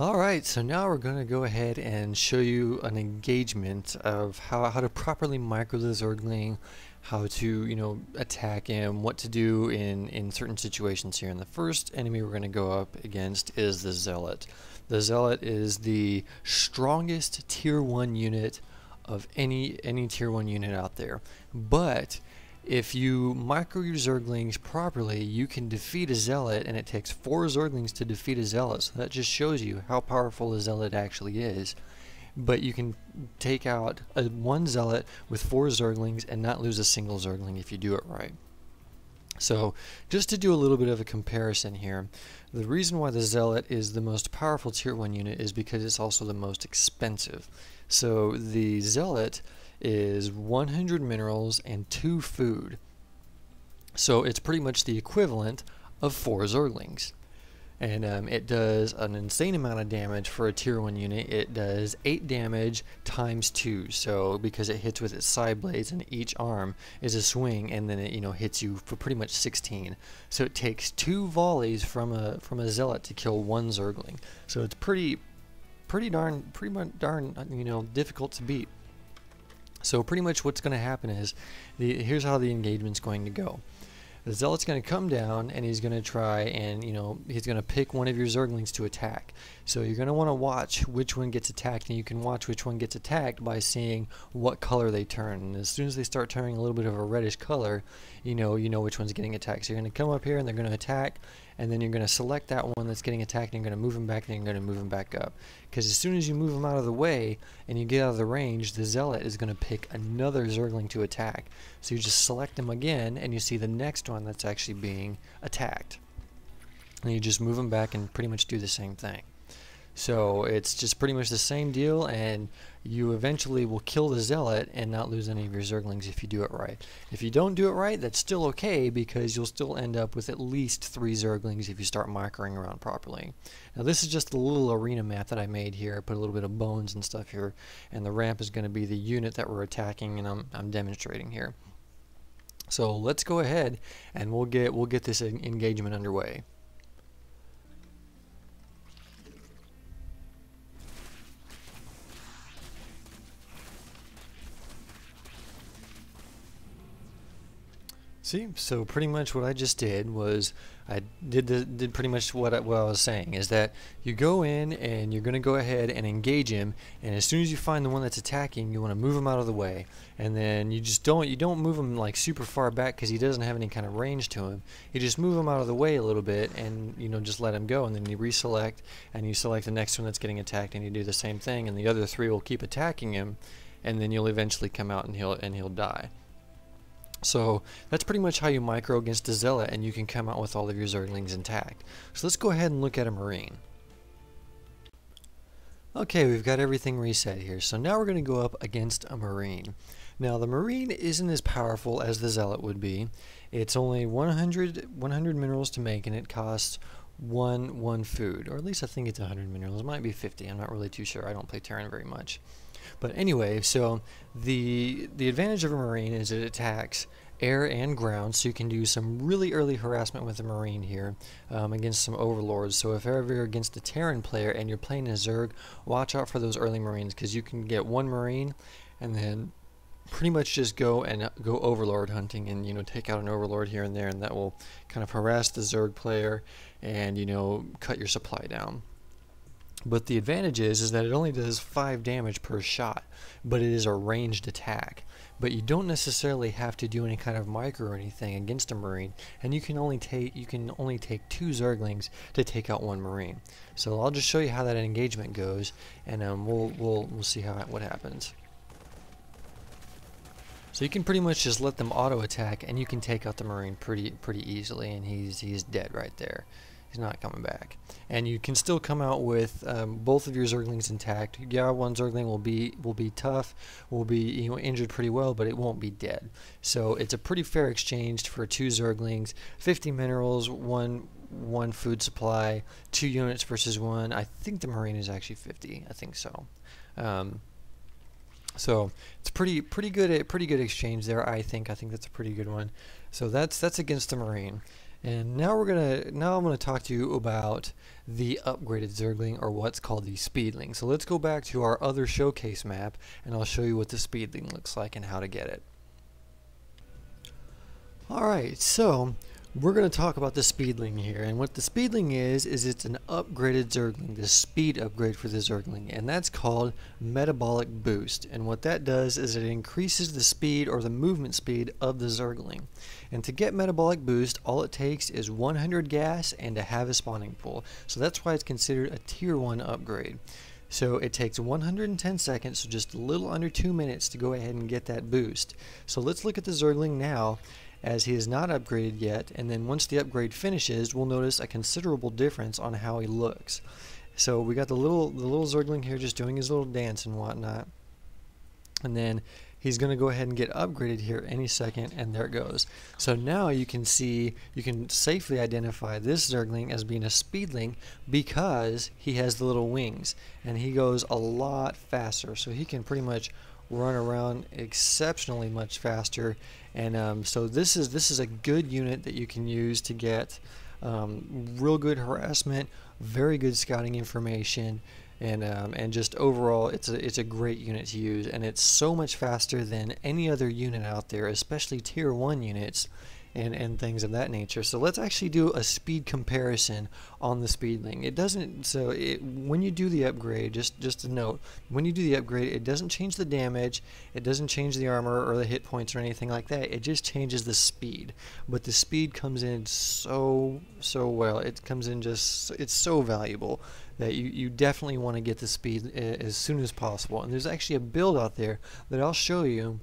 Alright, so now we're going to go ahead and show you an engagement of how to properly micro the Zergling, how to, attack him, what to do in certain situations here. And the first enemy we're going to go up against is the Zealot. The Zealot is the strongest tier 1 unit of any tier 1 unit out there. But if you micro your Zerglings properly, you can defeat a Zealot, and it takes 4 Zerglings to defeat a Zealot, so that just shows you how powerful a Zealot actually is. But you can take out one Zealot with 4 Zerglings and not lose a single Zergling if you do it right. So, just to do a little bit of a comparison here, the reason why the Zealot is the most powerful tier 1 unit is because it's also the most expensive. So, the Zealot is 100 minerals and 2 food. So it's pretty much the equivalent of 4 Zerglings. And it does an insane amount of damage for a tier 1 unit. It does 8 damage times 2. So because it hits with its side blades and each arm is a swing, and then it hits you for pretty much 16. So it takes 2 volleys from a Zealot to kill 1 Zergling. So it's pretty darn difficult to beat. So pretty much what's going to happen is, here's how the engagement's going to go. The Zealot's going to come down, and he's going to try and, he's going to pick one of your Zerglings to attack. So you're going to want to watch which one gets attacked, and you can watch which one gets attacked by seeing what color they turn. And as soon as they start turning a little bit of a reddish color, you know which one's getting attacked. So you're going to come up here, and they're going to attack, and then you're going to select that one that's getting attacked, and you're going to move them back, and you're going to move them back up. Because as soon as you move them out of the way, and you get out of the range, the Zealot is going to pick another Zergling to attack. So you just select them again, and you see the next one that's actually being attacked. And you just move them back and pretty much do the same thing. So it's just pretty much the same deal, and you eventually will kill the Zealot and not lose any of your Zerglings if you do it right. If you don't do it right, that's still okay, because you'll still end up with at least 3 Zerglings if you start microing around properly. Now this is just a little arena map that I made here. I put a little bit of bones and stuff here, and the ramp is going to be the unit that we're attacking, and I'm demonstrating here. So let's go ahead and we'll get this engagement underway. See, so pretty much what I just did was I did pretty much what I was saying, is that you go in and you're going to go ahead and engage him, and as soon as you find the one that's attacking, you want to move him out of the way, and then you don't move him like super far back because he doesn't have any kind of range to him. You just move him out of the way a little bit, and just let him go, and then you reselect and you select the next one that's getting attacked, and you do the same thing, and the other 3 will keep attacking him, and then you'll eventually come out and he'll die. So that's pretty much how you micro against a Zealot, and you can come out with all of your Zerglings intact. So let's go ahead and look at a Marine. Okay, we've got everything reset here. So now we're going to go up against a Marine. Now the Marine isn't as powerful as the Zealot would be. It's only 100 minerals to make, and it costs one food, or at least I think it's 100 minerals. It might be 50. I'm not really too sure. I don't play Terran very much. But anyway, so the advantage of a Marine is it attacks air and ground, so you can do some really early harassment with a Marine here against some overlords. So if ever you're against a Terran player and you're playing a Zerg, watch out for those early Marines, because you can get one Marine and then pretty much just go overlord hunting, and take out an overlord here and there, and that will kind of harass the Zerg player and cut your supply down. But the advantage is that it only does 5 damage per shot, but it is a ranged attack. But you don't necessarily have to do any kind of micro or anything against a Marine, and you can only take 2 Zerglings to take out 1 Marine. So I'll just show you how that engagement goes, and we'll see what happens. So you can pretty much just let them auto attack, and you can take out the Marine pretty easily, and he's dead right there. He's not coming back. And you can still come out with both of your Zerglings intact. Yeah, one Zergling will be tough, will be injured pretty well, but it won't be dead. So it's a pretty fair exchange for 2 Zerglings, 50 minerals, one food supply, 2 units versus 1. I think the Marine is actually 50. I think so. So it's pretty good exchange there. I think that's a pretty good one. So that's against the Marine. And now I'm gonna talk to you about the upgraded Zergling, or what's called the Speedling. So let's go back to our other showcase map, and I'll show you what the Speedling looks like and how to get it. Alright, so we're going to talk about the Speedling here, and what the Speedling is it's an upgraded Zergling, the speed upgrade for the Zergling, and that's called Metabolic Boost. And what that does is it increases the speed, or the movement speed, of the Zergling. And to get Metabolic Boost, all it takes is 100 gas and to have a spawning pool. So that's why it's considered a tier 1 upgrade. So it takes 110 seconds, so just a little under 2 minutes, to go ahead and get that boost. So let's look at the Zergling now, as he is not upgraded yet, and then once the upgrade finishes, we'll notice a considerable difference on how he looks. So we got the little Zergling here just doing his little dance and whatnot, and then he's going to go ahead and get upgraded here any second, and there it goes. So now you can see, you can safely identify this Zergling as being a Speedling because he has the little wings, and he goes a lot faster, so he can pretty much run around exceptionally much faster. And so this is a good unit that you can use to get real good harassment, very good scouting information, and just overall it's a great unit to use, and it's so much faster than any other unit out there, especially tier 1 units and things of that nature. So let's actually do a speed comparison on the Speedling. It doesn't, when you do the upgrade, just a note, when you do the upgrade, it doesn't change the damage, it doesn't change the armor or the hit points or anything like that. It just changes the speed. But the speed comes in so well. It comes in it's so valuable that you definitely want to get the speed as soon as possible. And there's actually a build out there that I'll show you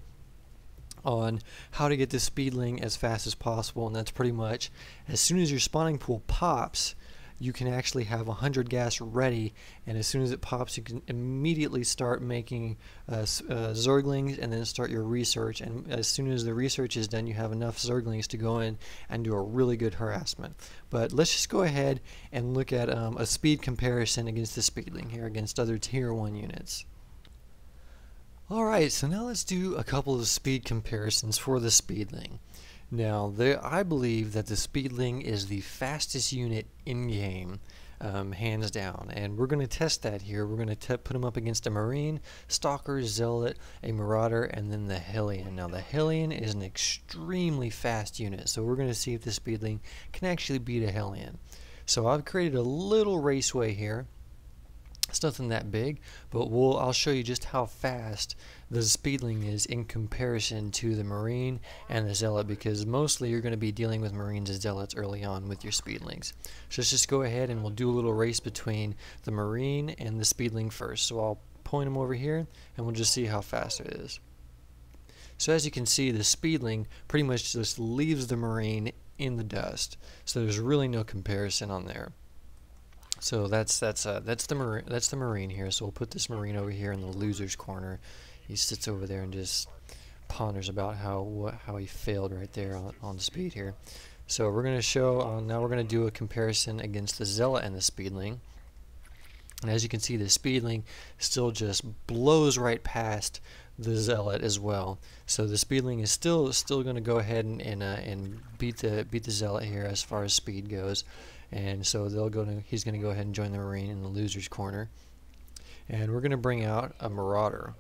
on how to get the Speedling as fast as possible, and that's pretty much as soon as your spawning pool pops, you can actually have 100 gas ready, and as soon as it pops, you can immediately start making Zerglings, and then start your research. And as soon as the research is done, you have enough Zerglings to go in and do a really good harassment. But let's just go ahead and look at a speed comparison against the Speedling here, against other tier 1 units. Alright, so now let's do a couple of speed comparisons for the Speedling. Now, I believe that the Speedling is the fastest unit in-game, hands down, and we're going to test that here. We're going to put him up against a Marine, Stalker, Zealot, a Marauder, and then the Hellion. Now, the Hellion is an extremely fast unit, so we're going to see if the Speedling can actually beat a Hellion. So I've created a little raceway here. It's nothing that big, but I'll show you just how fast the Speedling is in comparison to the Marine and the Zealot, because mostly you're going to be dealing with Marines and Zealots early on with your Speedlings. So let's just go ahead and we'll do a little race between the Marine and the Speedling first. So I'll point them over here and we'll just see how fast it is. So as you can see, the Speedling pretty much just leaves the Marine in the dust. So there's really no comparison on there. So that's the Marine here. So we'll put this Marine over here in the loser's corner. He sits over there and just ponders about how he failed right there on the speed here. So we're going to show now we're going to do a comparison against the Zealot and the Speedling. And as you can see, the Speedling still just blows right past the Zealot as well. So the Speedling is still going to go ahead and beat the Zealot here as far as speed goes. And so he's going to go ahead and join the Marine in the loser's corner. And we're going to bring out a Marauder.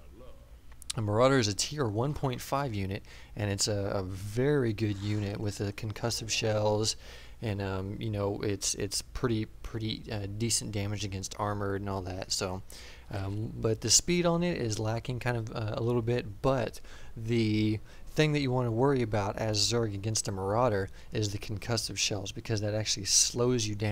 A Marauder is a tier 1.5 unit, and it's a very good unit with the concussive shells, and you know, it's pretty decent damage against armored and all that. So but the speed on it is lacking kind of a little bit. But the thing that you want to worry about as Zerg against a Marauder is the concussive shells, because that actually slows you down.